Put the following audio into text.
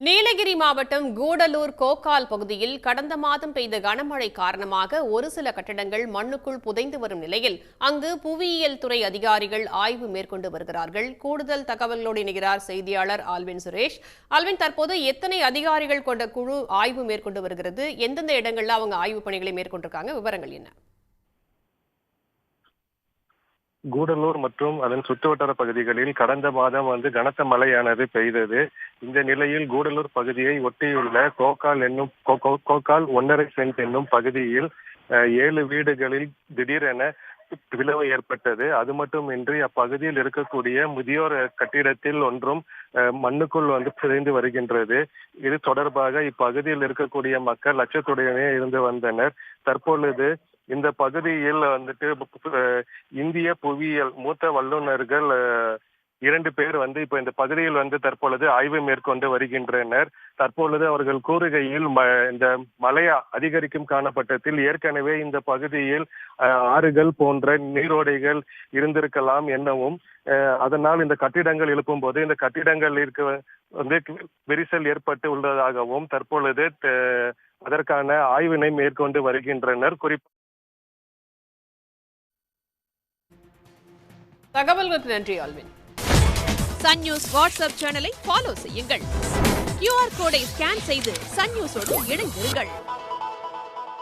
நீலகிரி மாவட்டம் கூடலூர் கோக்கால் பகுதியில் கடந்த மாதம் பெய்த கனமழை காரணமாக ஒரு சில கட்டடங்கள் மண்ணுக்குள் புதைந்து வரும் நிலையில் அங்கு புவியியல் துறை அதிகாரிகள் ஆய்வு மேற்கொண்டு வருகிறார்கள். கூடுதல் தகவல்களோடு இணைகிறார் செய்தியாளர் ஆல்வின் சுரேஷ். ஆல்வின், தற்போது எத்தனை அதிகாரிகள் கொண்ட குழு ஆய்வு மேற்கொண்டு வருகிறது? எந்தெந்த இடங்கள்ல அவங்க ஆய்வு பணிகளை மேற்கொண்டிருக்காங்க? விவரங்கள் என்ன? கூடலூர் மற்றும் அதன் சுற்றுவட்டார பகுதிகளில் கடந்த மாதம் கனத்த மழையானது பெய்தது. இந்த நிலையில் கூடலூர் பகுதியை ஒட்டியுள்ள கோக்கால் 1.5 சென்ட் என்னும் பகுதியில் 7 வீடுகளில் திடீரென விளைவு ஏற்பட்டது. அது மட்டுமின்றி அப்பகுதியில் இருக்கக்கூடிய முதியோர் கட்டிடத்தில் ஒன்றும் மண்ணுக்குள் புதைந்து வருகின்றது. இது தொடர்பாக இப்பகுதியில் இருக்கக்கூடிய மக்கள் அச்சத்துடனே இருந்து வந்தனர். தற்பொழுது இந்த பகுதியில் இந்திய புவியியல் மூத்த வல்லுநர்கள் 2 பேர் இப்ப இந்த பகுதியில் தற்பொழுது ஆய்வு மேற்கொண்டு வருகின்றனர். தற்பொழுது அவர்கள் கூறுகையில் இந்த மழை அதிகரிக்கும் காலகட்டத்தில் ஏற்கனவே இந்த பகுதியில் ஆறுகள் போன்ற நீரோடைகள் இருந்திருக்கலாம் எனவும், அதனால் இந்த கட்டிடங்கள் எழுப்பும் போது இந்த கட்டிடங்கள் விரிசல் ஏற்பட்டு உள்ளதாகவும் தற்பொழுது அதற்கான ஆய்வினை மேற்கொண்டு வருகின்றனர். தகவல்களுக்கு நன்றி ஆல்வின். சன் நியூஸ் வாட்ஸ்அப் சேனலை ஃபாலோ செய்யுங்கள். QR கோடை ஸ்கேன் செய்து சன் நியூஸோடு இணைந்திருங்கள்.